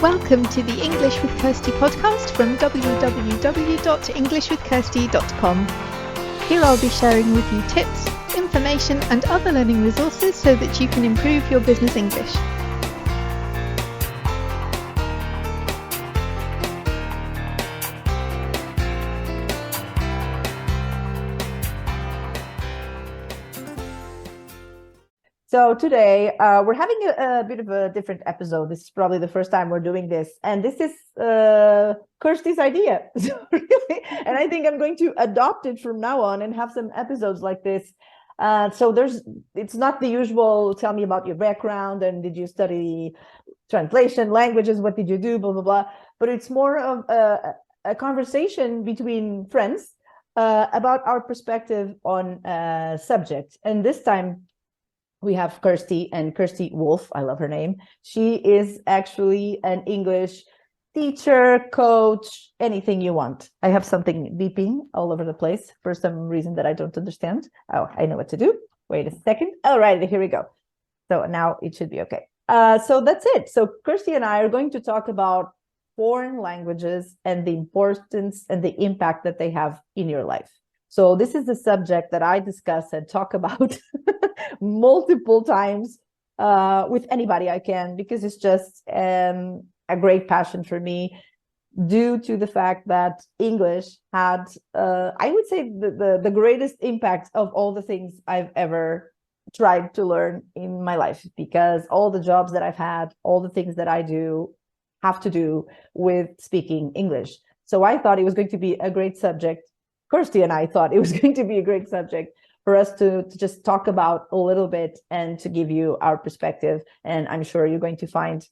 Welcome to the English with Kirsty podcast from www.englishwithkirsty.com. Here I'll be sharing with you tips, information and other learning resources so that you can improve your business English. So today we're having a bit of a different episode. This is probably the first time we're doing this, and this is Kirsty's idea. So really, and I think I'm going to adopt it from now on and have some episodes like this. So it's not the usual. Tell me about your background and did you study translation, languages? What did you do? Blah blah blah. But it's more of a conversation between friends about our perspective on a subject, and this time we have Kirsty and Kirsty Wolf. I love her name. She is actually an English teacher, coach, anything you want. I have something beeping all over the place for some reason that I don't understand. Oh, I know what to do. Wait a second. All right, here we go. So now it should be okay. So that's it. So Kirsty and I are going to talk about foreign languages and the importance and the impact that they have in your life. So this is the subject that I discuss and talk about multiple times with anybody I can, because it's just a great passion for me, due to the fact that English had, I would say, the greatest impact of all the things I've ever tried to learn in my life, because all the jobs that I've had, all the things that I do have to do with speaking English. So I thought it was going to be a great subject. Kirsty and I thought it was going to be a great subject for us to just talk about a little bit and to give you our perspective. And I'm sure you're going to find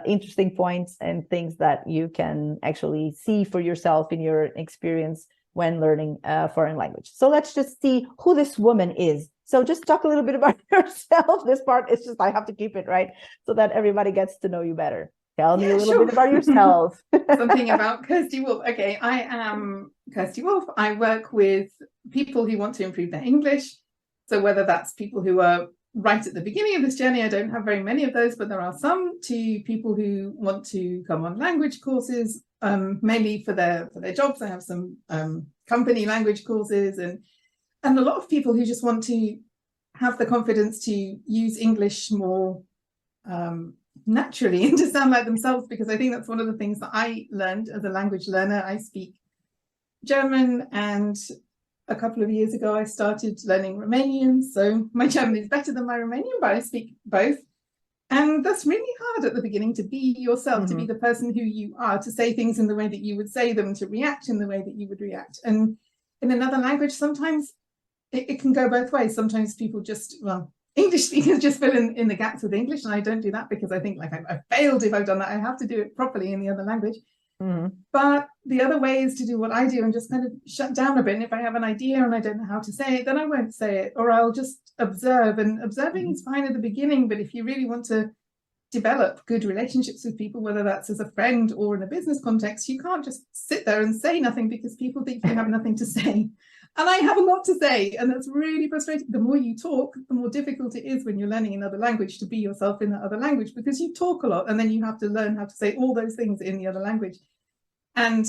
interesting points and things that you can actually see for yourself in your experience when learning a foreign language. So let's just see who this woman is. So just talk a little bit about yourself. This part is just, I have to keep it right so that everybody gets to know you better. Tell me a little bit about yourself. Something about Kirsty Wolf. Okay, I am Kirsty Wolf. I work with people who want to improve their English. So whether that's people who are right at the beginning of this journey, I don't have very many of those, but there are some, to people who want to come on language courses, mainly for their jobs. I have some company language courses, and a lot of people who just want to have the confidence to use English more naturally and to sound like themselves, because I think that's one of the things that I learned as a language learner. I speak German, and a couple of years ago I started learning Romanian, so my German is better than my Romanian, but I speak both. And that's really hard at the beginning, to be yourself, to be the person who you are, to say things in the way that you would say them, to react in the way that you would react. And in another language, sometimes it can go both ways. Sometimes people just, English speakers just fill in the gaps with English, and I don't do that because I think like I've failed if I've done that. I have to do it properly in the other language. But the other way is to do what I do and just kind of shut down a bit. And if I have an idea and I don't know how to say it, then I won't say it, or I'll just observe. And observing is fine at the beginning, but if you really want to develop good relationships with people, whether that's as a friend or in a business context, you can't just sit there and say nothing because people think you have nothing to say. And I have a lot to say, and that's really frustrating. The more you talk, the more difficult it is when you're learning another language to be yourself in that other language, because you talk a lot and then you have to learn how to say all those things in the other language. And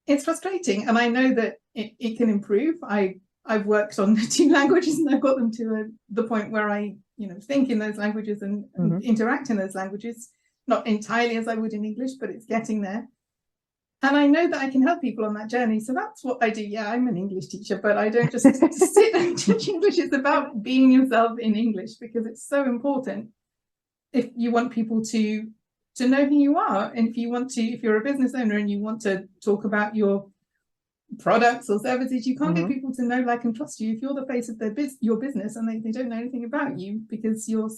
it's frustrating. And I know that it can improve. I've worked on 2 languages, and I've got them to the point where I think in those languages and interact in those languages, not entirely as I would in English, but it's getting there. And I know that I can help people on that journey. So that's what I do. Yeah, I'm an English teacher, but I don't just sit and teach English. It's about being yourself in English, because it's so important if you want people to know who you are. And if you're a business owner and you want to talk about your products or services, you can't get people to know, like, and trust you if you're the face of your business and they don't know anything about you, because you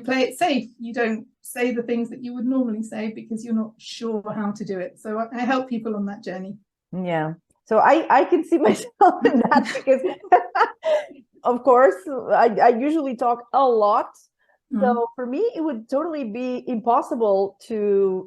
play it safe. You don't say the things that you would normally say because you're not sure how to do it. So I help people on that journey. Yeah. So I can see myself in that, because of course I usually talk a lot. So for me, it would totally be impossible it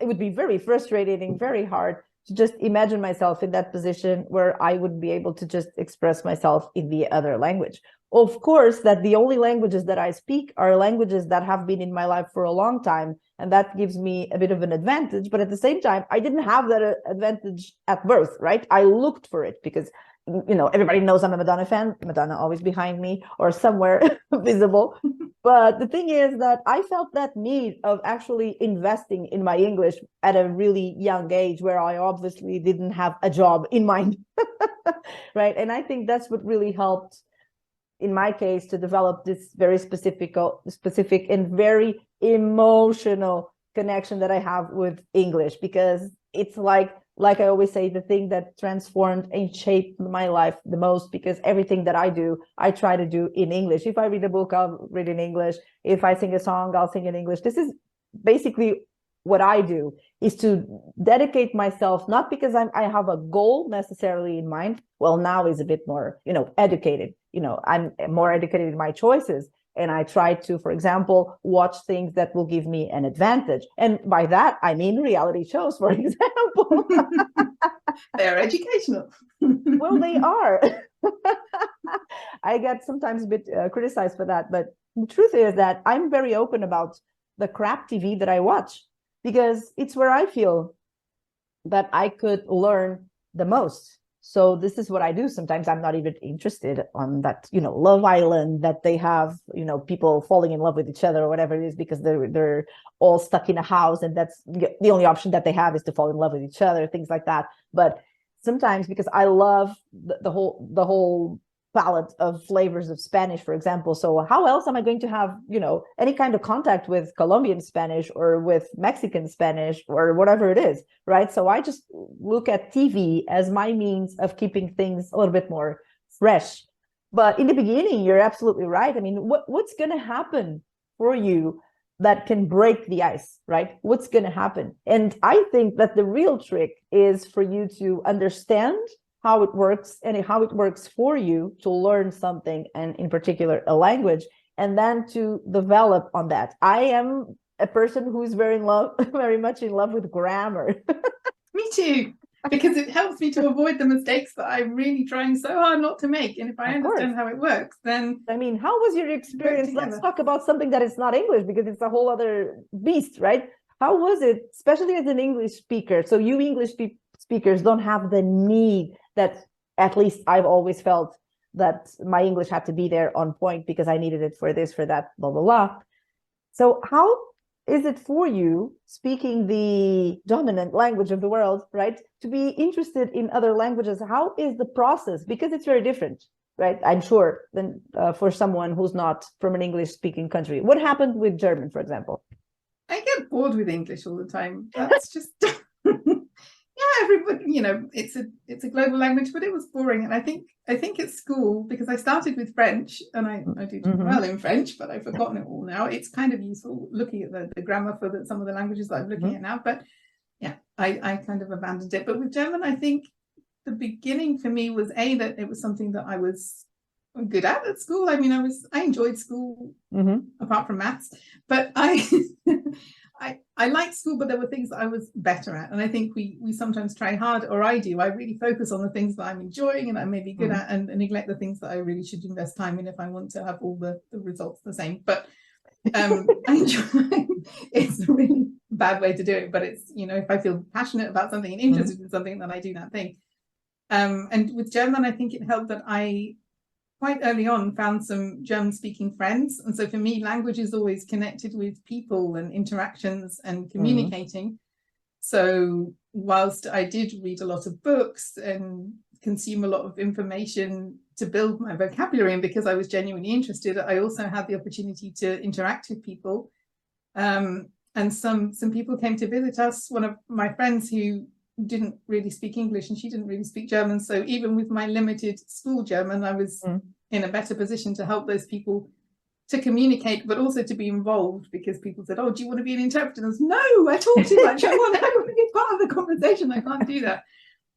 would be very frustrating, very hard to just imagine myself in that position where I would be able to just express myself in the other language. Of course, that the only languages that I speak are languages that have been in my life for a long time, and that gives me a bit of an advantage. But at the same time, I didn't have that advantage at birth, right? I looked for it because, you know, everybody knows I'm a Madonna fan. Madonna always behind me or somewhere visible. But the thing is that I felt that need of actually investing in my English at a really young age, where I obviously didn't have a job in mind, right? And I think that's what really helped, in my case, to develop this very specific and very emotional connection that I have with English, because it's like I always say, the thing that transformed and shaped my life the most, because everything that I do, I try to do in English. If I read a book, I'll read in English. If I sing a song, I'll sing in English. This is basically what I do, is to dedicate myself, not because I have a goal necessarily in mind. Well, now is a bit more, you know, educated. You know, I'm more educated in my choices. And I try to, for example, watch things that will give me an advantage. And by that, I mean reality shows, for example. They're educational. Well, they are. I get sometimes a bit criticized for that. But the truth is that I'm very open about the crap TV that I watch, because it's where I feel that I could learn the most. So this is what I do. Sometimes I'm not even interested on that, you know, Love Island that they have, you know, people falling in love with each other or whatever it is, because they're all stuck in a house, and that's the only option that they have, is to fall in love with each other, things like that. But sometimes, because I love the whole palette of flavors of Spanish, for example. So how else am I going to have, you know, any kind of contact with Colombian Spanish or with Mexican Spanish or whatever it is, right? So I just look at TV as my means of keeping things a little bit more fresh. But in the beginning, you're absolutely right. I mean, what's going to happen for you that can break the ice, right? What's going to happen? And I think that the real trick is for you to understand how it works and how it works for you to learn something, and in particular a language, and then to develop on that. I am a person who is very much in love with grammar. Me too, because it helps me to avoid the mistakes that I'm really trying so hard not to make. And if I understand how it works, then... I mean, how was your experience? Let's talk about something that is not English, because it's a whole other beast, right? How was it, especially as an English speaker? So you English speakers don't have the need that, at least I've always felt, that my English had to be there on point because I needed it for this, for that, blah, blah, blah. So how is it for you, speaking the dominant language of the world, right, to be interested in other languages? How is the process? Because it's very different, right? I'm sure, than for someone who's not from an English-speaking country. What happened with German, for example? I get bored with English all the time. That's just... Yeah, everybody, you know, it's a global language, but it was boring. And I think at school, because I started with French, and I did well in French, but I've forgotten it all now. It's kind of useful looking at the grammar for some of the languages that I'm looking at now. But yeah, I kind of abandoned it. But with German, I think the beginning for me was that it was something that I was good at school. I mean, I enjoyed school apart from maths, but I liked school, but there were things that I was better at. And I think we sometimes try hard, or I do. I really focus on the things that I'm enjoying and I may be good at, and neglect the things that I really should invest time in if I want to have all the results the same. But I enjoy it's a really bad way to do it, but it's, you know, if I feel passionate about something and interested in something, then I do that thing. And with German, I think it helped that I quite early on found some German-speaking friends. And so for me, language is always connected with people and interactions and communicating. So whilst I did read a lot of books and consume a lot of information to build my vocabulary, and because I was genuinely interested, I also had the opportunity to interact with people. And some people came to visit us. One of my friends who didn't really speak English, and she didn't really speak German. So even with my limited school German, I was in a better position to help those people to communicate, but also to be involved, because people said, "Oh, do you want to be an interpreter?" And I was, "No, I talk too much. I want to be part of the conversation. I can't do that."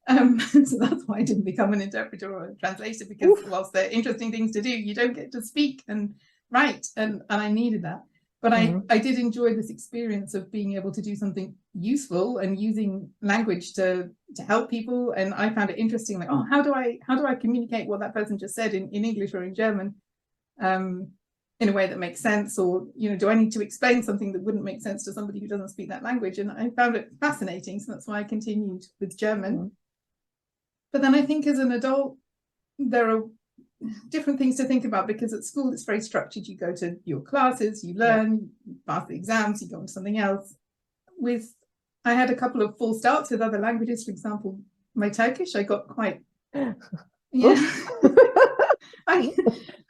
So that's why I didn't become an interpreter or a translator, because whilst they're interesting things to do, you don't get to speak and write, and I needed that. But I did enjoy this experience of being able to do something useful and using language to help people. And I found it interesting, like, oh, how do I communicate what that person just said in English or in German? in a way that makes sense, or do I need to explain something that wouldn't make sense to somebody who doesn't speak that language? And I found it fascinating, so that's why I continued with German. But then I think as an adult there are different things to think about, because at school it's very structured. You go to your classes, you learn, you pass the exams, you go on to something else. I had a couple of false starts with other languages. For example, my Turkish, I got quite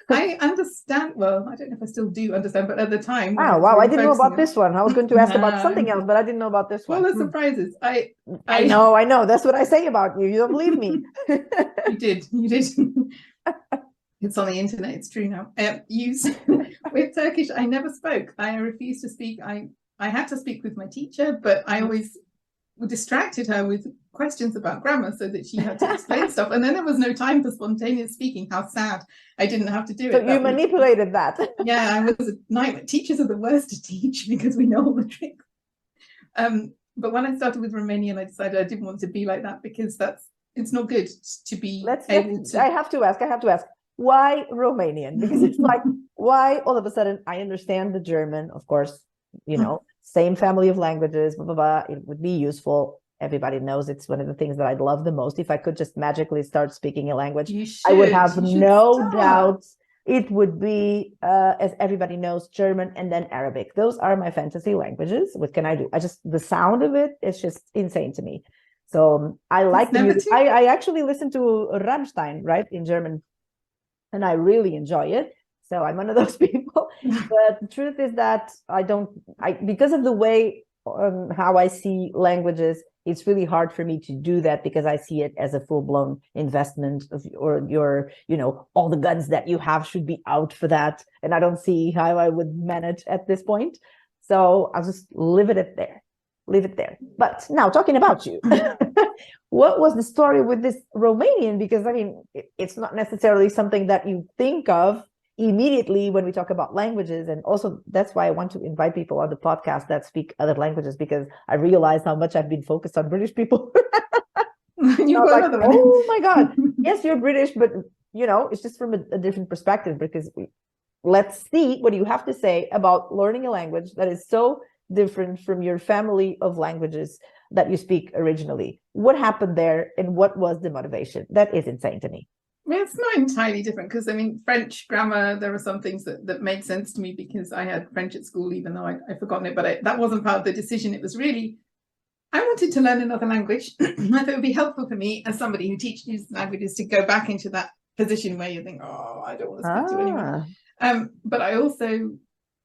I understand, well, I don't know if I still do understand, but at the time. Wow, I didn't know about this one. I was going to ask about something else, but I didn't know about this one. Well, the surprises. I know. That's what I say about you. You don't believe me. You did. It's on the internet. It's true now. With Turkish, I never spoke. I refused to speak. I had to speak with my teacher, but I always distracted her with questions about grammar so that she had to explain stuff. And then there was no time for spontaneous speaking. How sad. I didn't have to do it. So you manipulated that. Yeah, I was a nightmare. Teachers are the worst to teach because we know all the tricks. But when I started with Romanian, I decided I didn't want to be like that, because it's not good to be able to. I have to ask, why Romanian? Because it's like, why all of a sudden I understand the German, of course, same family of languages, blah, blah, blah. It would be useful. Everybody knows it's one of the things that I'd love the most. If I could just magically start speaking a language, I would have no doubts. It would be, as everybody knows, German and then Arabic. Those are my fantasy languages. What can I do? The sound of it is just insane to me. So I like the music. I actually listen to Rammstein, right, in German, and I really enjoy it. So I'm one of those people. But the truth is that because of the way how I see languages, it's really hard for me to do that, because I see it as a full-blown investment or your, all the guns that you have should be out for that. And I don't see how I would manage at this point. So I'll just leave it there. But now, talking about you, what was the story with this Romanian? Because, I mean, it's not necessarily something that you think of immediately when we talk about languages. And also that's why I want to invite people on the podcast that speak other languages, because I realize how much I've been focused on British people. Oh my God, yes, you're British, but it's just from a different perspective, because let's see what you have to say about learning a language that is so different from your family of languages that you speak originally. What happened there, and what was the motivation? That is insane to me. Well, it's not entirely different, because I mean, French grammar, there are some things that made sense to me because I had French at school, even though I'd forgotten it, but that wasn't part of the decision. It was really, I wanted to learn another language. I thought it would be helpful for me as somebody who teaches languages to go back into that position where you think, oh, I don't want to speak to anyone. But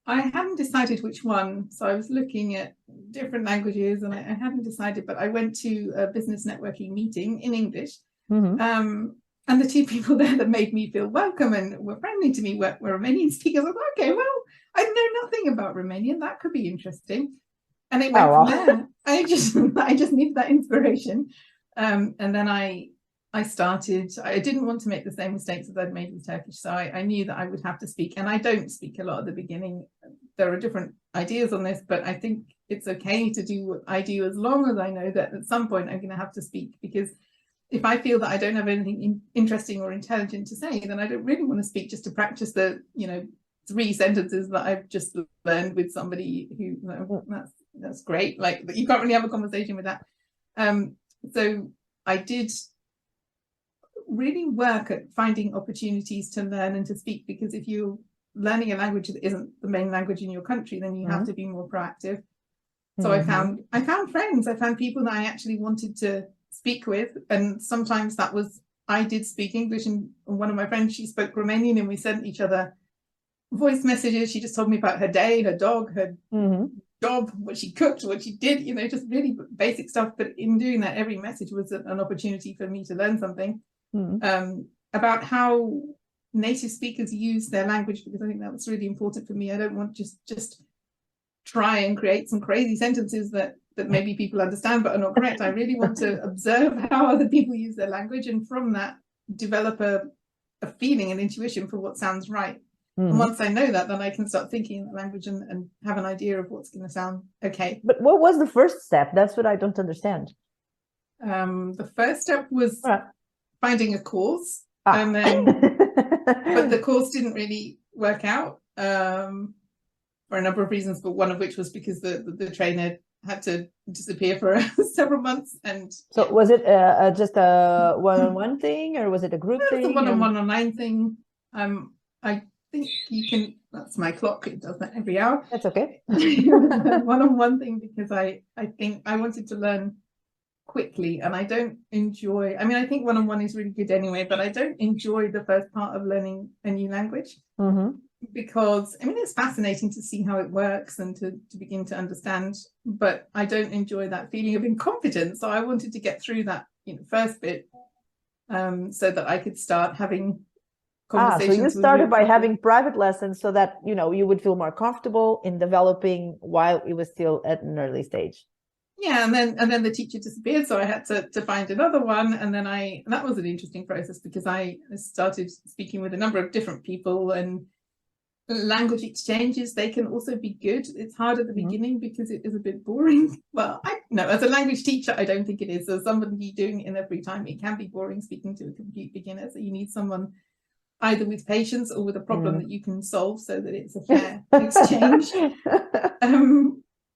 I hadn't decided which one. So I was looking at different languages and I hadn't decided, but I went to a business networking meeting in English. And the two people there that made me feel welcome and were friendly to me were Romanian speakers. I thought, okay, well, I know nothing about Romanian. That could be interesting. And it went from there. I just needed that inspiration. And then I started. I didn't want to make the same mistakes as I'd made with Turkish. So I knew that I would have to speak. And I don't speak a lot at the beginning. There are different ideas on this, but I think it's okay to do what I do as long as I know that at some point I'm going to have to speak, because if I feel that I don't have anything interesting or intelligent to say, then I don't really want to speak just to practice the, 3 sentences that I've just learned with somebody who, that's great. Like, you can't really have a conversation with that. So I did really work at finding opportunities to learn and to speak, because if you're learning a language that isn't the main language in your country, then you have to be more proactive. So I found friends, I found people that I actually wanted to speak with, and sometimes I did speak English, and one of my friends, she spoke Romanian, and we sent each other voice messages. She just told me about her day, her dog, her job, what she cooked, what she did, just really basic stuff. But in doing that, every message was an opportunity for me to learn something about how native speakers use their language, because I think that was really important for me. I don't want just try and create some crazy sentences that maybe people understand but are not correct. I really want to observe how other people use their language, and from that develop a feeling and intuition for what sounds right. And once I know that, then I can start thinking in the language and have an idea of what's going to sound okay. But what was the first step? That's what I don't understand. The first step was finding a course, and then but the course didn't really work out for a number of reasons, but one of which was because the trainer had to disappear for several months. And so was it just a one-on-one thing, or was it a group thing? It was a one-on-one online thing. I think you can, that's my clock, it does that every hour. That's okay. One-on-one thing, because I think I wanted to learn quickly, and I don't enjoy, I mean, I think one-on-one is really good anyway, but I don't enjoy the first part of learning a new language. Because I mean, it's fascinating to see how it works and to begin to understand, but I don't enjoy that feeling of incompetence. So I wanted to get through that, first bit, so that I could start having conversations. So you started by having private lessons so that you would feel more comfortable in developing while it was still at an early stage. Yeah, and then the teacher disappeared, so I had to find another one, and then that was an interesting process, because I started speaking with a number of different people, and language exchanges, they can also be good. It's hard at the beginning because it is a bit boring. Well, as a language teacher, I don't think it is. As somebody doing it in their free time, it can be boring speaking to a complete beginner. So you need someone either with patience or with a problem that you can solve so that it's a fair exchange.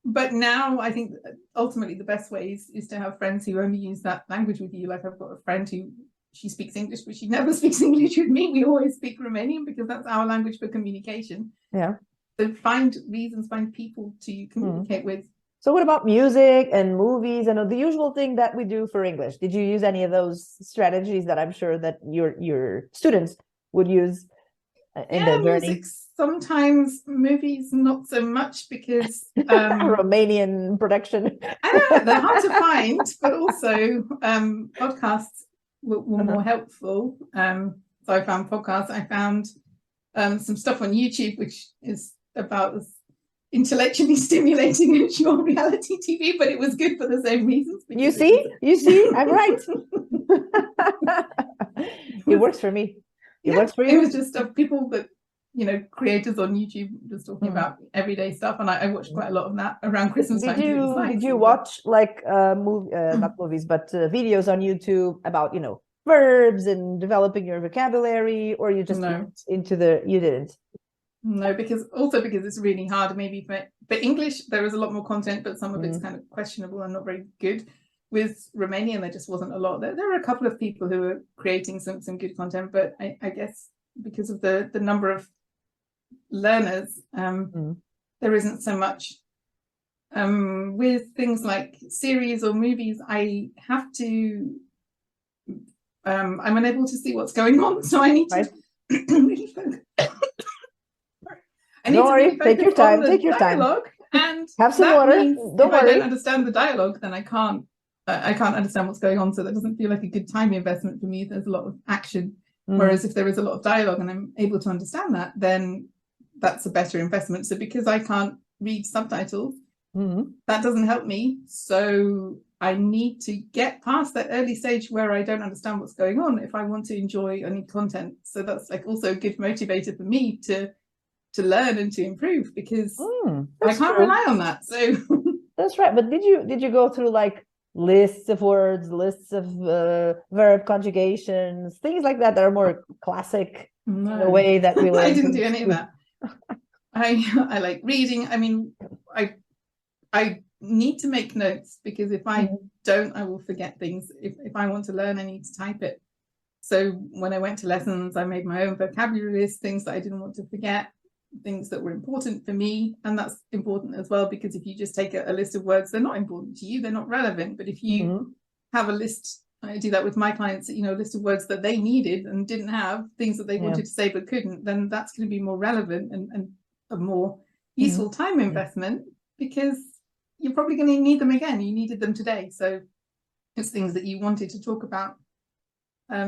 But now I think ultimately the best way is to have friends who only use that language with you. Like I've got a friend who, she speaks English, but she never speaks English with me. We always speak Romanian because that's our language for communication. Yeah. So find people to communicate with. So what about music and movies and the usual thing that we do for English? Did you use any of those strategies that I'm sure that your students would use in their journey? Music, sometimes, movies not so much, because Romanian production. I know they're hard to find, but also podcasts were more helpful. So I found podcasts. I found some stuff on YouTube, which is about as intellectually stimulating as your reality TV, but it was good for the same reasons. You see, I'm right. It works for me. It works for you. It was just people that, creators on YouTube just talking about everyday stuff, and I watched quite a lot of that around Christmas time. Did you watch like not movies, but videos on YouTube about verbs and developing your vocabulary, or you just went into you didn't? No, because it's really hard. Maybe for English there is a lot more content, but some of it's kind of questionable and not very good. With Romanian, there just wasn't a lot. There were a couple of people who were creating some good content, but I guess because of the number of learners, there isn't so much. With things like series or movies, I have to. I'm unable to see what's going on, so I need to really focus. Don't worry, take your time. Take your time. And have some water. Don't worry. If I don't understand the dialogue, then I can't understand what's going on. So that doesn't feel like a good time investment for me if there's a lot of action. Whereas if there is a lot of dialogue and I'm able to understand that, then that's a better investment. So because I can't read subtitles, that doesn't help me. So I need to get past that early stage where I don't understand what's going on if I want to enjoy any content. So that's like also a good motivator for me to learn and to improve, because I can't rely on that. So that's right. But did you go through like lists of words, lists of verb conjugations, things like that are more classic in a way that we learn? I didn't do any of that. I like reading. I mean, I need to make notes, because if I don't, I will forget things. If I want to learn, I need to type it. So when I went to lessons, I made my own vocabulary list, things that I didn't want to forget, things that were important for me. And that's important as well, because if you just take a list of words, they're not important to you, they're not relevant. But if you have a list, I do that with my clients, a list of words that they needed and didn't have, things that they wanted to say but couldn't, then that's going to be more relevant and a more useful time investment, because you're probably going to need them again. You needed them today. So it's things that you wanted to talk about.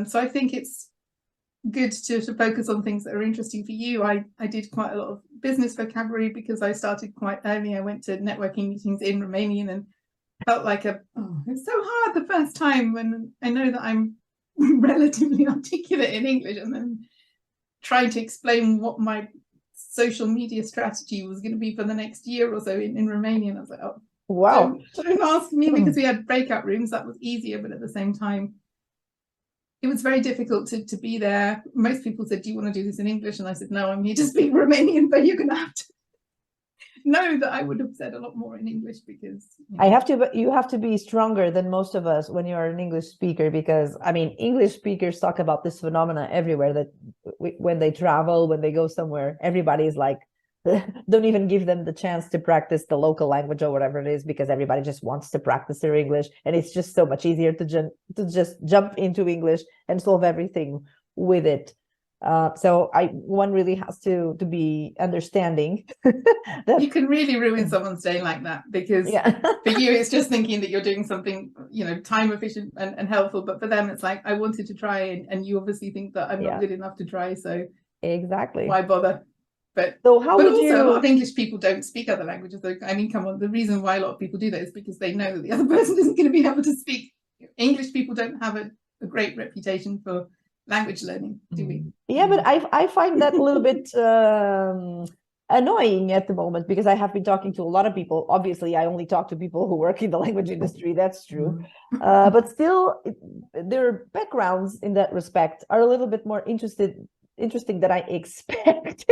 So I think it's good to focus on things that are interesting for you. I did quite a lot of business vocabulary because I started quite early. I went to networking meetings in Romanian and felt like it's so hard the first time when I know that I'm relatively articulate in English, and then trying to explain what my social media strategy was going to be for the next year or so in Romanian. I was like, oh, wow. Don't ask me, because we had breakout rooms. That was easier, but at the same time, it was very difficult to be there. Most people said, do you want to do this in English? And I said, no, I'm here to speak Romanian, but you're going to have to know that I would have said a lot more in English because you have to be stronger than most of us when you're an English speaker, because I mean, English speakers talk about this phenomena everywhere, that when they travel, when they go somewhere, everybody is like, don't even give them the chance to practice the local language or whatever it is, because everybody just wants to practice their English, and it's just so much easier to just jump into English and solve everything with it. So one really has to be understanding that you can really ruin someone's day like that, because for you it's just thinking that you're doing something, you know, time efficient and helpful, but for them it's like, I wanted to try, and you obviously think that I'm not good enough to try, so exactly, why bother? But so how would also you... a lot of English people don't speak other languages. I mean, come on, the reason why a lot of people do that is because they know that the other person isn't going to be able to speak. English people don't have a great reputation for language learning, do we? Yeah, but I find that a little bit annoying at the moment, because I have been talking to a lot of people. Obviously, I only talk to people who work in the language industry, that's true. But still, their backgrounds in that respect are a little bit more interesting than I expect.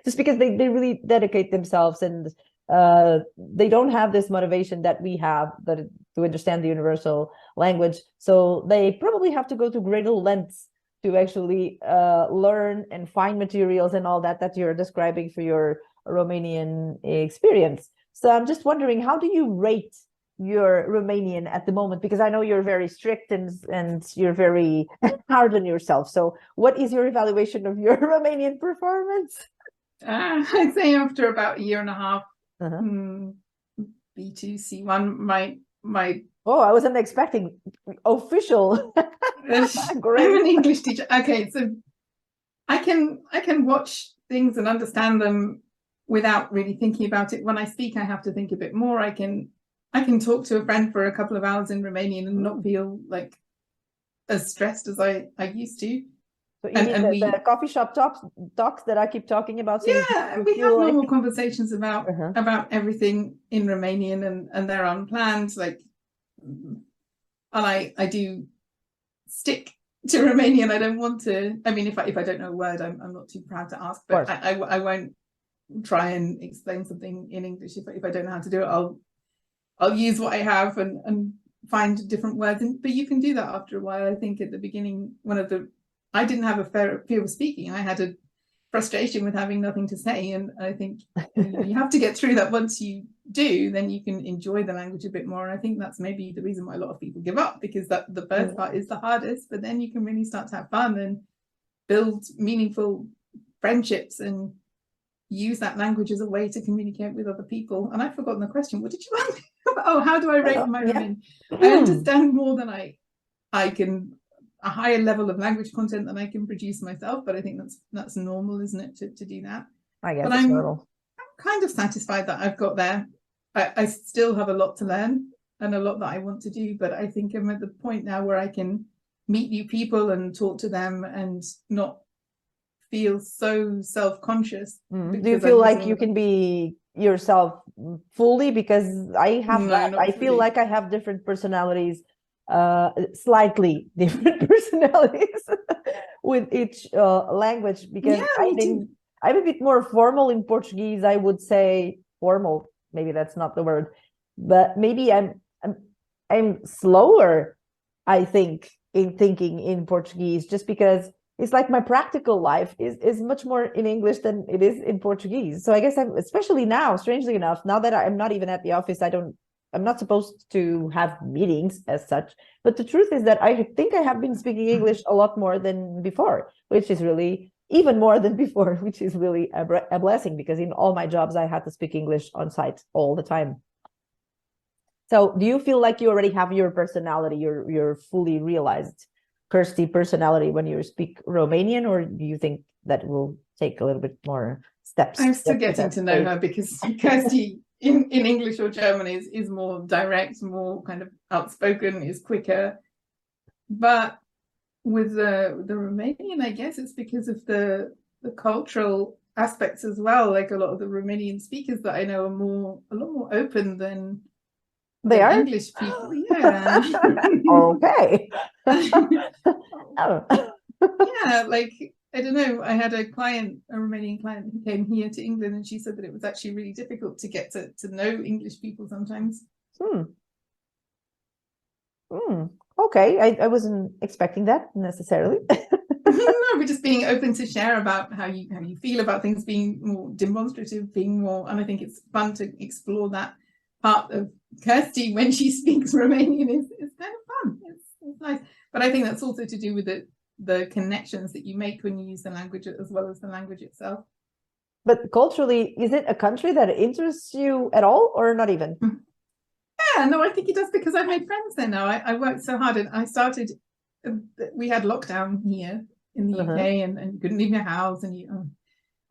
Just because they really dedicate themselves, and they don't have this motivation that we have, that to understand the universal language. So they probably have to go to greater lengths to actually learn and find materials and all that you're describing for your Romanian experience. So I'm just wondering, how do you rate your Romanian at the moment? Because I know you're very strict and you're very hard on yourself. So what is your evaluation of your Romanian performance? I'd say after about a year and a half, B2, C1, my Oh, I wasn't expecting official. Great. I'm an English teacher. Okay, so I can watch things and understand them without really thinking about it. When I speak, I have to think a bit more. I can talk to a friend for a couple of hours in Romanian and not feel like as stressed as I used to. So the coffee shop talks that I keep talking about. So yeah, we have normal conversations about everything in Romanian, and they're unplanned. Like, and I do stick to Romanian. I don't want to. I mean, if I don't know a word, I'm not too proud to ask. But I won't try and explain something in English if I don't know how to do it. I'll use what I have and find different words. But you can do that after a while. I think at the beginning, I didn't have a fear of speaking. I had a frustration with having nothing to say. And I think you have to get through that. Once you do, then you can enjoy the language a bit more. And I think that's maybe the reason why a lot of people give up, because the first part is the hardest, but then you can really start to have fun and build meaningful friendships and use that language as a way to communicate with other people. And I've forgotten the question. What did you ask? Oh, how do I rate my Romanian? I understand more than I can, a higher level of language content than I can produce myself, but I think that's normal, isn't it, to do that? I guess but I'm kind of satisfied that I've got there. I still have a lot to learn and a lot that I want to do, but I think I'm at the point now where I can meet new people and talk to them and not feel so self-conscious. Do you feel like you can be yourself fully? Because I have I feel like I have different personalities, slightly different personalities with each language, because I'm a bit more formal in Portuguese. I would say formal, maybe that's not the word, but maybe I'm slower, I think, in thinking in Portuguese, just because it's like my practical life is much more in English than it is in Portuguese. So I guess especially now, strangely enough, now that I'm not even at the office, I'm not supposed to have meetings as such. But the truth is that I think I have been speaking English a lot more than before, which is really even more than before, which is really a blessing, because in all my jobs, I had to speak English on site all the time. So do you feel like you already have your personality, your fully realized Kirsty personality when you speak Romanian, or do you think that will take a little bit more steps? I'm still getting to know her, because Kirsty in English or German is more direct, more kind of outspoken, is quicker. But with the Romanian, I guess it's because of the cultural aspects as well. Like, a lot of the Romanian speakers that I know are a lot more open than They are English people. Yeah. Okay. Oh. Yeah, like, I don't know. I had a Romanian client who came here to England, and she said that it was actually really difficult to get to know English people sometimes. Okay, I wasn't expecting that necessarily. No, we're just being open to share about how you feel about things, being more demonstrative, being more, and I think it's fun to explore that part of Kirsty when she speaks Romanian. It's kind of fun. It's nice, but I think that's also to do with the connections that you make when you use the language as well as the language itself. But culturally, is it a country that interests you at all, or not even? Yeah, no, I think it does, because I've made friends there now. I worked so hard, and I started. We had lockdown here in the UK, and you couldn't leave your house, and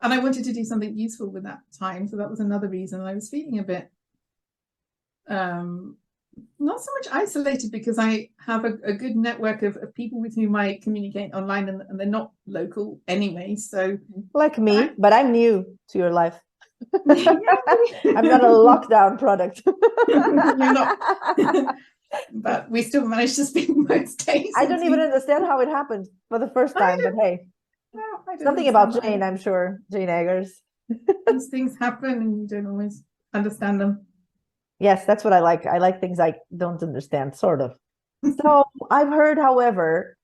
I wanted to do something useful with that time, so that was another reason. I was feeling a bit not so much isolated, because I have a good network of people with whom I communicate online, and they're not local anyway. So like me, but I'm new to your life. I'm not a lockdown product. You're not. But we still managed to speak most days. I don't even understand how it happened for the first time, but hey, something about Jane, I'm sure. Jane Eggers. These things happen and you don't always understand them. Yes, that's what I like. I like things I don't understand, sort of. So I've heard, however,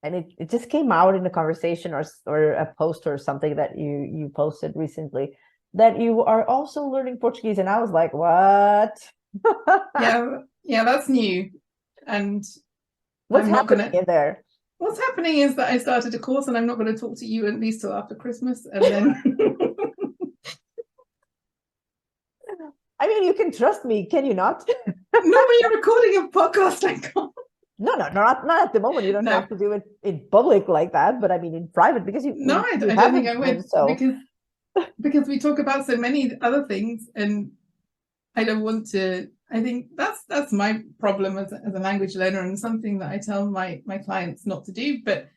and it just came out in a conversation or a post or something that you posted recently, that you are also learning Portuguese. And I was like, what? Yeah, that's new. And what's happening in there? What's happening is that I started a course, and I'm not going to talk to you at least till after Christmas, and then I mean, you can trust me, can you not? No, when you're recording a podcast, I can't. No, not at the moment. You don't have to do it in public like that, but I mean in private, because you. No, I don't think I would. So. Because we talk about so many other things, and I don't want to. I think that's my problem as a language learner, and something that I tell my clients not to do. But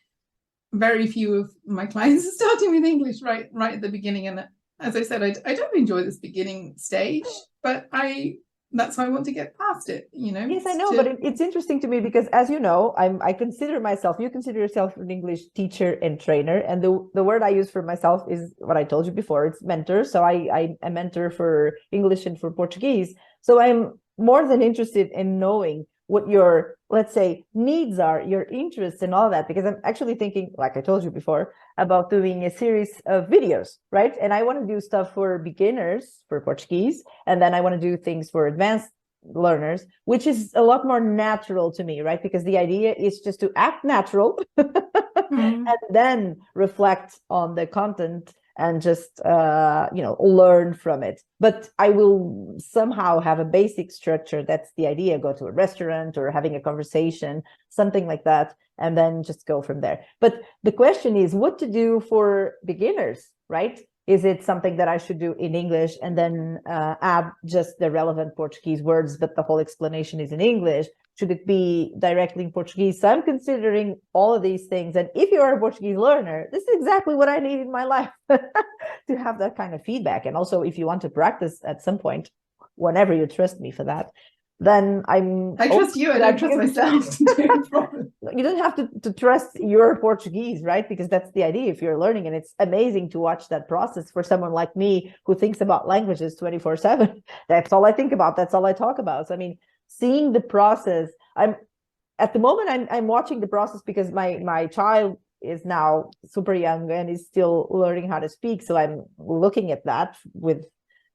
very few of my clients are starting with English right at the beginning. And as I said, I don't enjoy this beginning stage, but that's why I want to get past it, Yes, I know, but it's interesting to me because, as you know, I consider myself, you consider yourself an English teacher and trainer, and the word I use for myself is what I told you before, it's mentor. So I'm a mentor for English and for Portuguese. So I'm more than interested in knowing what your, let's say, needs are, your interests and all that, because I'm actually thinking, like I told you before, about doing a series of videos, right? And I want to do stuff for beginners for Portuguese, and then I want to do things for advanced learners, which is a lot more natural to me, right? Because the idea is just to act natural and then reflect on the content and just learn from it. But I will somehow have a basic structure. That's the idea. Go to a restaurant or having a conversation, something like that, and then just go from there. But the question is what to do for beginners, right? Is it something that I should do in English and then add just the relevant Portuguese words, but the whole explanation is in English? Should it be directly in Portuguese? So I'm considering all of these things. And if you are a Portuguese learner, this is exactly what I need in my life to have that kind of feedback. And also, if you want to practice at some point, whenever you trust me for that, then I trust you, I don't trust myself. You don't have to trust your Portuguese, right? Because that's the idea if you're learning. And it's amazing to watch that process for someone like me who thinks about languages 24/7. That's all I think about. That's all I talk about. So, I mean, seeing the process, I'm watching the process because my child is now super young and is still learning how to speak. So I'm looking at that with,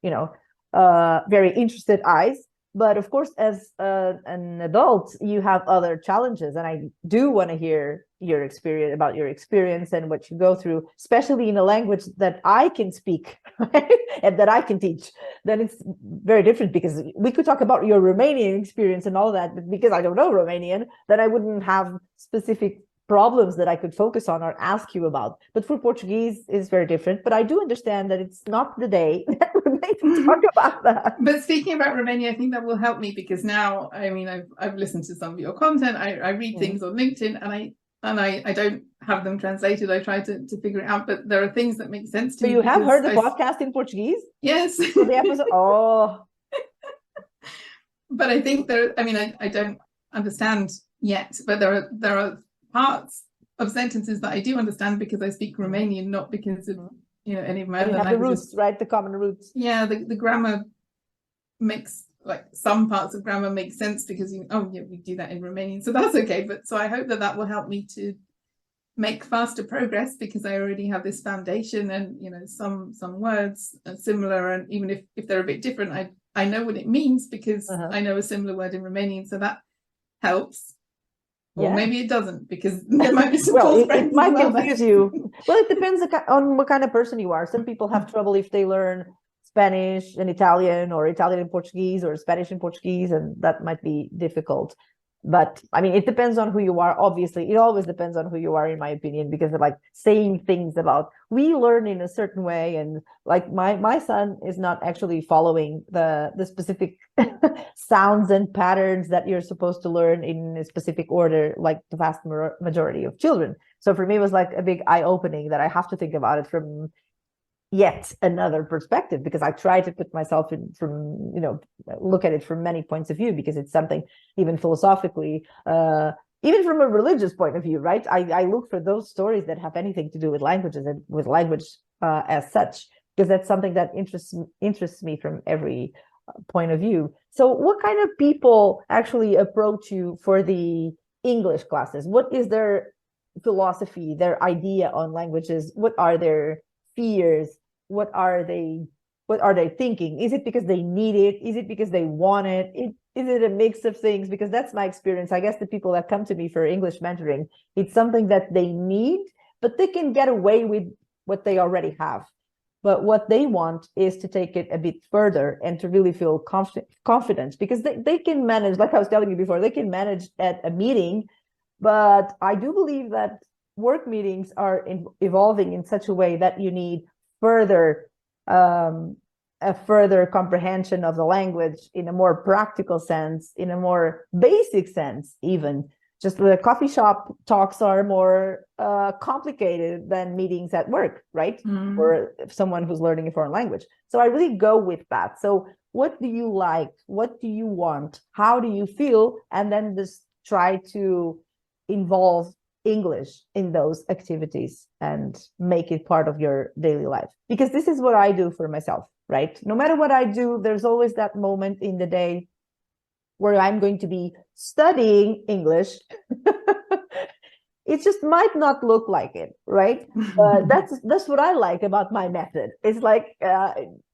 very interested eyes. But of course, as an adult, you have other challenges. And I do want to hear your experience and what you go through, especially in a language that I can speak, right? And that I can teach. Then it's very different, because we could talk about your Romanian experience and all that, but because I don't know Romanian, then I wouldn't have specific problems that I could focus on or ask you about. But for Portuguese is very different. But I do understand that it's not the day that we're going to talk about that. But speaking about Romania, I think that will help me, because now, I mean, I've listened to some of your content. I read things on LinkedIn, and I don't have them translated. I try to figure it out, but there are things that make sense to me. So you have heard the podcast in Portuguese? Yes. So the episode. Oh. But I think I don't understand yet, but there are parts of sentences that I do understand because I speak Romanian, not because of any of my other you have languages. the roots, right? The common roots. Yeah, the grammar makes, like, some parts of grammar make sense because we do that in Romanian, so that's okay. But so I hope that will help me to make faster progress because I already have this foundation, and some words are similar, and even if they're a bit different, I know what it means because I know a similar word in Romanian, so that helps. Or maybe it doesn't, because there might be some it might confuse you. Well, it depends on what kind of person you are. Some people have trouble if they learn Spanish and Italian, or Italian and Portuguese, or Spanish and Portuguese, and that might be difficult. But I mean, it depends on who you are. Obviously, it always depends on who you are, in my opinion, because of, like, saying things about, we learn in a certain way, and like my son is not actually following the specific sounds and patterns that you're supposed to learn in a specific order, like the vast majority of children. So for me, it was like a big eye-opening that I have to think about it from yet another perspective, because I try to put myself in from, look at it from many points of view, because it's something, even philosophically, even from a religious point of view, right? I look for those stories that have anything to do with languages and with language as such, because that's something that interests me from every point of view. So what kind of people actually approach you for the English classes? What is their philosophy, their idea on languages? What are their fears? What are they thinking? Is it because they need it? Is it because they want it? Is it a mix of things? Because that's my experience. I guess the people that come to me for English mentoring, it's something that they need, but they can get away with what they already have. But what they want is to take it a bit further and to really feel confident, because they can manage, like I was telling you before, they can manage at a meeting. But I do believe that work meetings are evolving in such a way that you need a further comprehension of the language in a more practical sense, in a more basic sense. Even just the coffee shop talks are more complicated than meetings at work, right? For someone who's learning a foreign language. So I really go with that. So what do you like? What do you want? How do you feel? And then just try to involve English in those activities and make it part of your daily life. Because this is what I do for myself, right? No matter what I do, there's always that moment in the day where I'm going to be studying English. It just might not look like it, right? That's what I like about my method. It's like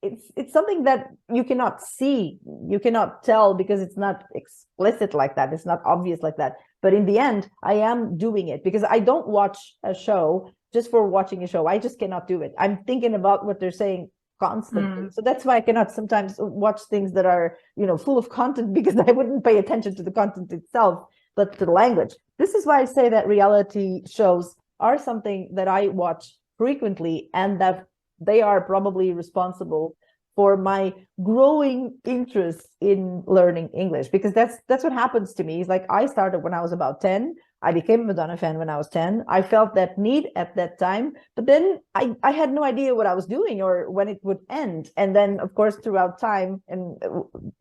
it's something that you cannot see, you cannot tell, because it's not explicit like that. It's not obvious like that. But in the end, I am doing it because I don't watch a show just for watching a show. I just cannot do it. I'm thinking about what they're saying constantly. So that's why I cannot sometimes watch things that are, full of content, because I wouldn't pay attention to the content itself, but to the language. This is why I say that reality shows are something that I watch frequently, and that they are probably responsible for my growing interest in learning English, because that's what happens to me. It's like I started when I was about 10. I became a Madonna fan when I was 10. I felt that need at that time, but then I had no idea what I was doing or when it would end. And then, of course, throughout time and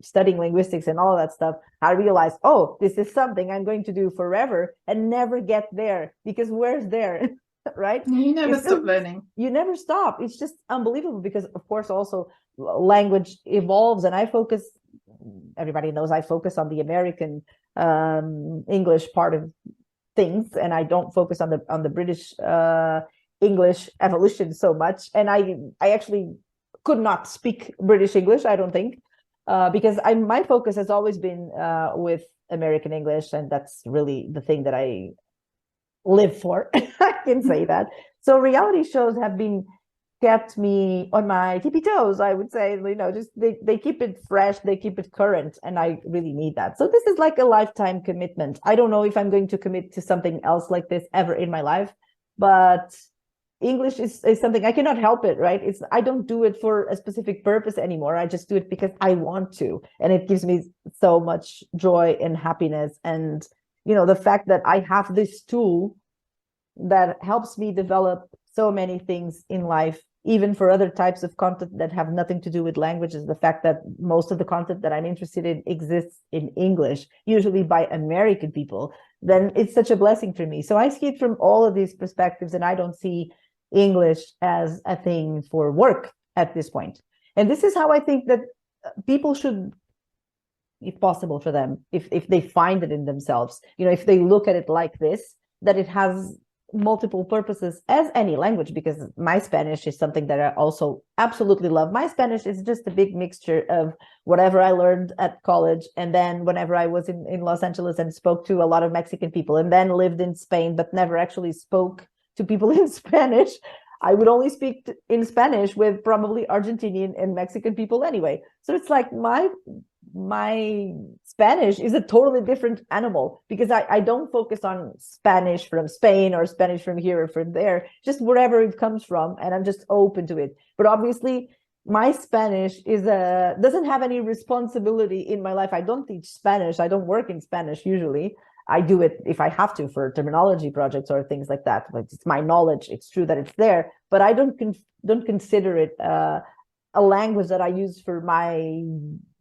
studying linguistics and all that stuff, I realized, oh, this is something I'm going to do forever and never get there, because where's there? Right? You never stop learning. You never stop. It's just unbelievable, because, of course, also language evolves, and everybody knows I focus on the American English part of things, and I don't focus on the British English evolution so much. And I actually could not speak British English, I don't think, because my focus has always been with American English, and that's really the thing that I live for. I can say that. So reality shows have been kept me on my tippy toes, I would say. Just they keep it fresh, they keep it current, and I really need that. So this is like a lifetime commitment. I don't know if I'm going to commit to something else like this ever in my life, but English is something I cannot help it, right? I don't do it for a specific purpose anymore. I just do it because I want to, and it gives me so much joy and happiness. And the fact that I have this tool that helps me develop so many things in life even for other types of content that have nothing to do with languages, the fact that most of the content that I'm interested in exists in English, usually by American people, then it's such a blessing for me. So I see it from all of these perspectives, and I don't see English as a thing for work at this point. And this is how I think that people should, if possible for them, if they find it in themselves, if they look at it like this, that it has multiple purposes as any language, because my Spanish is something that I also absolutely love. My Spanish is just a big mixture of whatever I learned at college, and then whenever I was in Los Angeles and spoke to a lot of Mexican people, and then lived in Spain, but never actually spoke to people in Spanish. I would only speak in Spanish with probably Argentinian and Mexican people anyway. So it's like my Spanish is a totally different animal, because I don't focus on Spanish from Spain or Spanish from here or from there, just wherever it comes from, and I'm just open to it. But obviously my Spanish doesn't have any responsibility in my life. I don't teach Spanish. I don't work in Spanish usually. I do it if I have to for terminology projects or things like that. But it's my knowledge. It's true that it's there, but I don't consider it a language that I use for my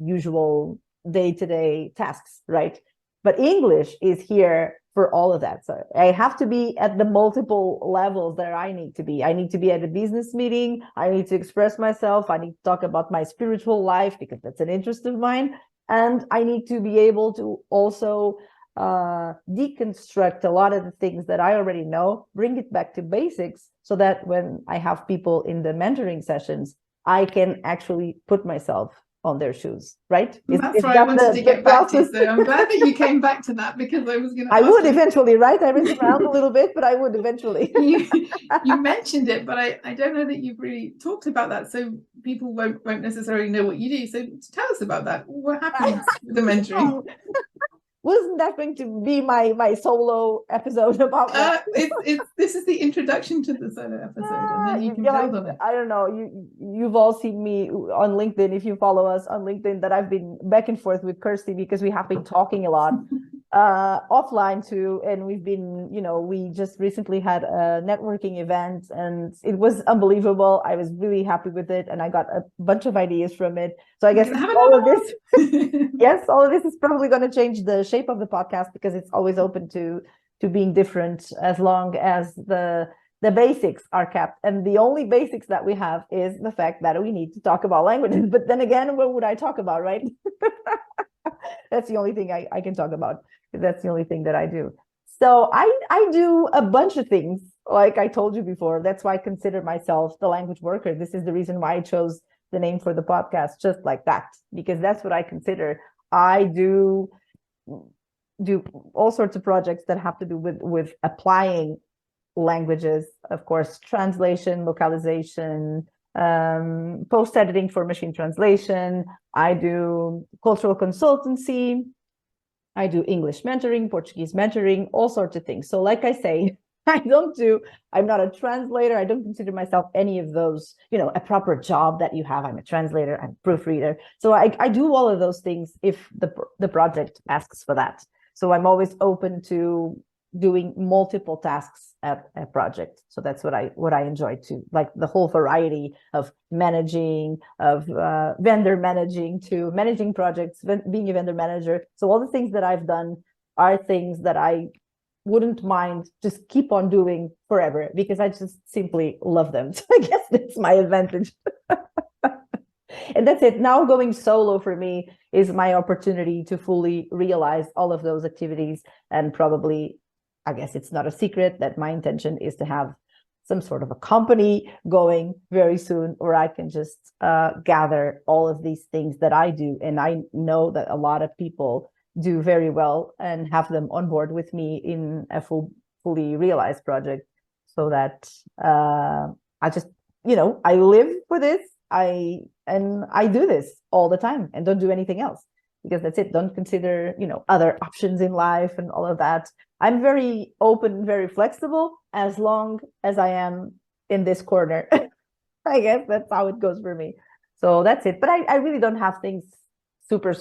usual day-to-day tasks, right? But English is here for all of that. So I have to be at the multiple levels that I need to be. I need to be at a business meeting. I need to express myself. I need to talk about my spiritual life, because that's an interest of mine. And I need to be able to also deconstruct a lot of the things that I already know, bring it back to basics, so that when I have people in the mentoring sessions, I can actually put myself on their shoes, right? That's where I wanted to get back to. So I'm glad that you came back to that, because I was going to. I would eventually, right? I rinse around a little bit, but I would eventually. You mentioned it, but I don't know that you've really talked about that. So people won't necessarily know what you do. So tell us about that. What happens with the mentoring? Wasn't that going to be my solo episode about that? This is the introduction to the solo episode, and then you can build on it. I don't know. You've all seen me on LinkedIn, if you follow us on LinkedIn, that I've been back and forth with Kirsty, because we have been talking a lot offline too, and we've been, we just recently had a networking event, and it was unbelievable. I was really happy with it, and I got a bunch of ideas from it. So I guess all of this, yes, all of this is probably going to change the shape of the podcast, because it's always open to being different, as long as the basics are kept. And the only basics that we have is the fact that we need to talk about languages. But then again, what would I talk about, right? That's the only thing I can talk about. That's the only thing that I do. So I do a bunch of things, like I told you before. That's why I consider myself the language worker. This is the reason why I chose the name for the podcast, just like that, because that's what I consider. I do all sorts of projects that have to do with applying languages, of course, translation, localization, post editing for machine translation. I do cultural consultancy. I do English mentoring, Portuguese mentoring, all sorts of things. So like I say, I'm not a translator. I don't consider myself any of those, a proper job that you have. I'm a translator, I'm a proofreader. So I do all of those things if the project asks for that. So I'm always open to doing multiple tasks at a project. So that's what I enjoy too, like the whole variety of managing, of vendor managing, to managing projects, being a vendor manager. So all the things that I've done are things that I wouldn't mind just keep on doing forever, because I just simply love them. So I guess that's my advantage. And that's it. Now going solo for me is my opportunity to fully realize all of those activities. And probably, I guess it's not a secret that my intention is to have some sort of a company going very soon, where I can just gather all of these things that I do. And I know that a lot of people do very well, and have them on board with me in a fully realized project, so that I just, I live for this. I do this all the time and don't do anything else, because that's it. Don't consider, other options in life and all of that. I'm very open, very flexible, as long as I am in this corner. I guess that's how it goes for me. So that's it. But I really don't have things super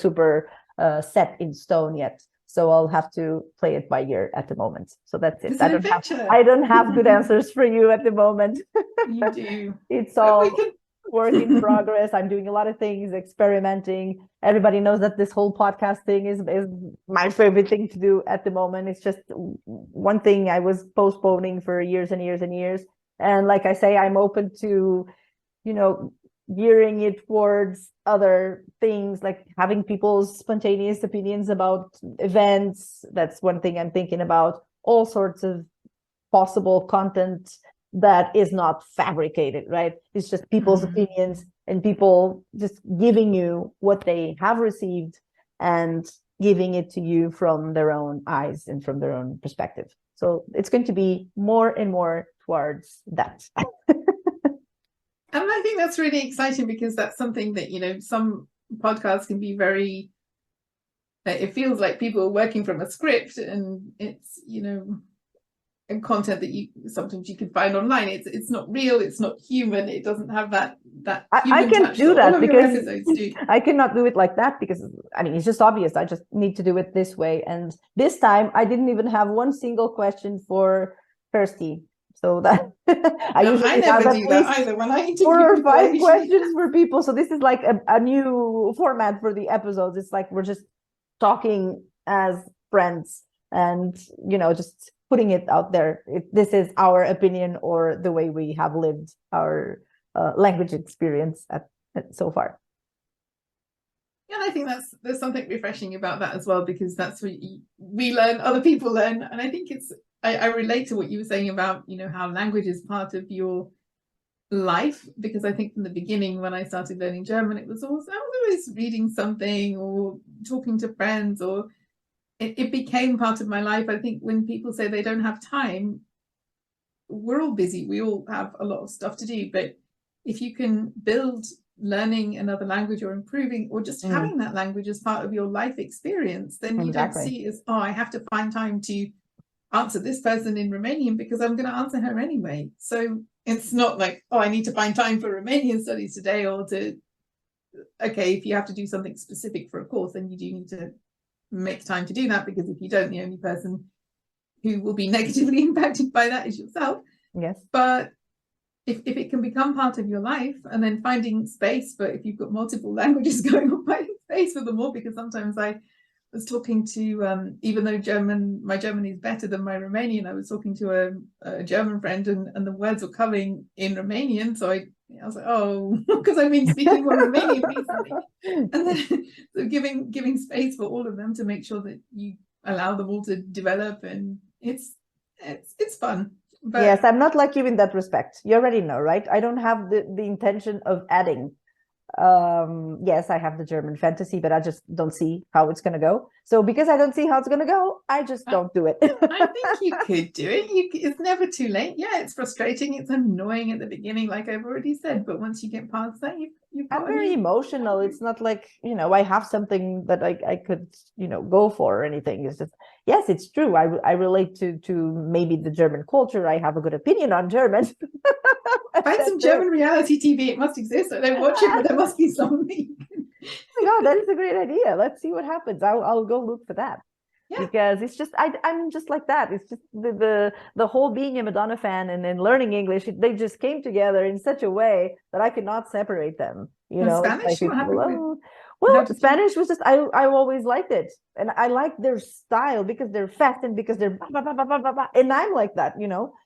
set in stone yet. So I'll have to play it by ear at the moment. So that's it. It's an adventure. I don't have good answers for you at the moment. You do. It's all work in progress. I'm doing a lot of things, experimenting. Everybody knows that this whole podcast thing is my favorite thing to do at the moment. It's just one thing I was postponing for years and years and years. And like I say, I'm open to, gearing it towards other things, like having people's spontaneous opinions about events. That's one thing I'm thinking about. All sorts of possible content that is not fabricated, right? It's just people's opinions and people just giving you what they have received and giving it to you from their own eyes and from their own perspective. So it's going to be more and more towards that. And I think that's really exciting because that's something that, some podcasts can be very, it feels like people are working from a script, and it's, and content that sometimes you can find online. It's not real, it's not human, it doesn't have that I can't do that because do. I cannot do it like that because it's just obvious. I just need to do it this way. And this time I didn't even have one single question for Kirsty. So that I never do that either when I interview 4 or 5 people. questions for people. So this is like a new format for the episodes. It's like we're just talking as friends and just putting it out there. This is our opinion or the way we have lived our language experience so far. Yeah, and I think there's something refreshing about that as well, because that's what we learn, other people learn, and I think I relate to what you were saying about how language is part of your life, because I think from the beginning when I started learning German, I was always reading something or talking to friends, or it became part of my life. I think when people say they don't have time, we're all busy, we all have a lot of stuff to do, but if you can build learning another language or improving or just having that language as part of your life experience, then you don't see it as, I have to find time to answer this person in Romanian because I'm going to answer her anyway. So it's not like, I need to find time for Romanian studies today, or if you have to do something specific for a course, then you do need to make time to do that, because if you don't, the only person who will be negatively impacted by that is yourself. Yes. But if it can become part of your life, and then finding space for, if you've got multiple languages going on, finding space for them all, because sometimes I was talking to, even though my German is better than my Romanian, I was talking to a German friend, and the words were coming in Romanian. So I was like, because I've been speaking more Romanian recently. And then so giving space for all of them to make sure that you allow them all to develop, and it's fun. But yes, I'm not like you in that respect. You already know, right? I don't have the intention of adding. Yes, I have the German fantasy, but I just don't see how it's going to go. So because I don't see how it's going to go, I just don't do it. I think you could do it. It's never too late. Yeah, it's frustrating. It's annoying at the beginning, like I've already said. But once you get past that, I'm very emotional. It's not like, I have something that I could, go for or anything. It's just, yes, it's true. I relate to maybe the German culture. I have a good opinion on German. Find some German reality TV. It must exist. I don't watch it, but there must be something. Oh my God, that is a great idea. Let's see what happens. I'll go look for that. Yeah. Because it's just I'm just like that. It's just the whole being a Madonna fan and then learning English, they just came together in such a way that I could not separate them. Spanish? Well, Spanish was just I always liked it, and I like their style because they're fast and because they're and I'm like that,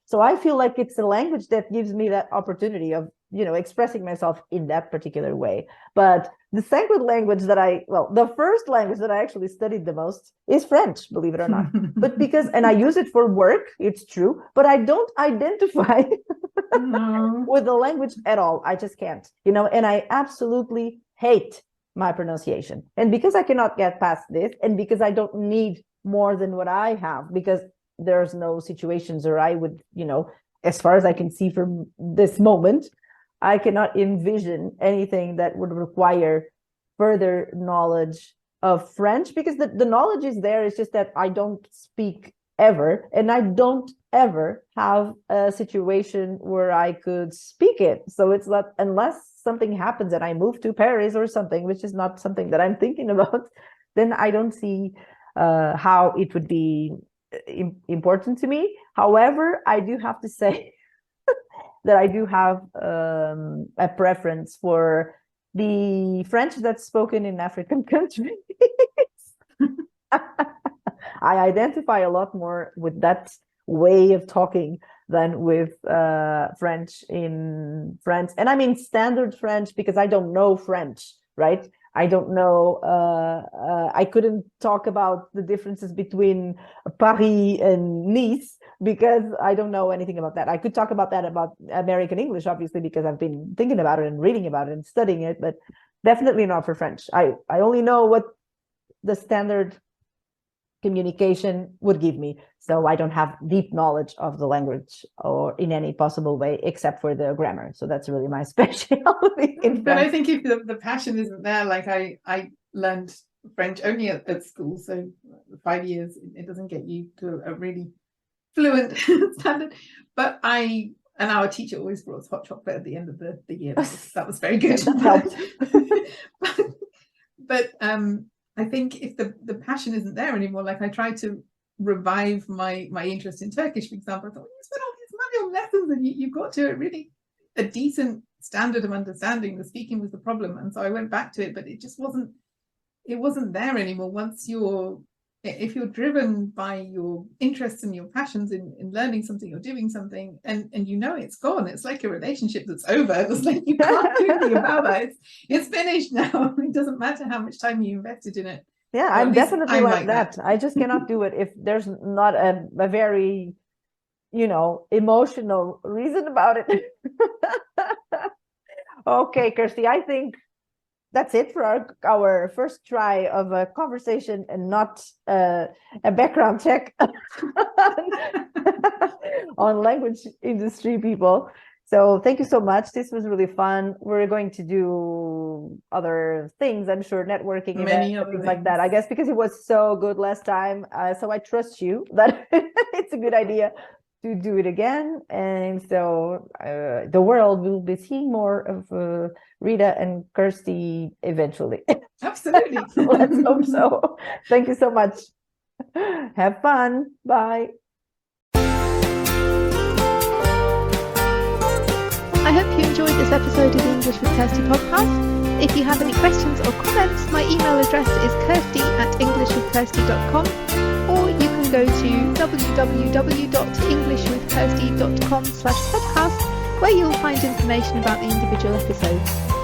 So I feel like it's a language that gives me that opportunity of expressing myself in that particular way. But the second language the first language that I actually studied the most is French, believe it or not. But and I use it for work, it's true, but I don't identify with the language at all. I just can't, and I absolutely hate my pronunciation. And because I cannot get past this, and because I don't need more than what I have, because there's no situations where I would, as far as I can see from this moment, I cannot envision anything that would require further knowledge of French, because the knowledge is there. It's just that I don't speak ever, and I don't ever have a situation where I could speak it. So it's not, unless something happens and I move to Paris or something, which is not something that I'm thinking about, then I don't see how it would be important to me. However, I do have to say that I do have a preference for the French that's spoken in African countries. I identify a lot more with that way of talking than with French in France. And I mean standard French because I don't know French, right? I don't know, I couldn't talk about the differences between Paris and Nice because I don't know anything about that. I could talk about that about American English, obviously, because I've been thinking about it and reading about it and studying it, but definitely not for French. I only know what the standard communication would give me. So I don't have deep knowledge of the language or in any possible way, except for the grammar. So that's really my specialty. But I think if the passion isn't there, like I learned French only at school, so 5 years, it doesn't get you to a really fluent standard. But and our teacher always brought us hot chocolate at the end of the year. That was very good. but I think if the passion isn't there anymore, like I tried to revive my interest in Turkish, for example. I thought, you spent all this money on lessons and you've got to a decent standard of understanding. The speaking was the problem. And so I went back to it, but it just wasn't there anymore. If you're driven by your interests and your passions in learning something or doing something, and it's gone. It's like a relationship that's over. It's like you can't do anything about that. It's finished now. It doesn't matter how much time you invested in it. Yeah, I'm definitely like that. I just cannot do it if there's not a very, emotional reason about it. Okay, Kirsty, I think that's it for our first try of a conversation and not a background check on language industry people. So thank you so much. This was really fun. We're going to do other things, I'm sure, networking events, things like that, I guess, because it was so good last time. So I trust you that it's a good idea to do it again. And so the world will be seeing more of Rita and Kirsty eventually. Absolutely. Let's hope so. Thank you so much. Have fun. Bye. I hope you enjoyed this episode of the English with Kirsty podcast. If you have any questions or comments, my email address is kirsty@englishwithkirsty.com, or you can go to www.englishwithkirsty.com/podcast, where you'll find information about the individual episodes.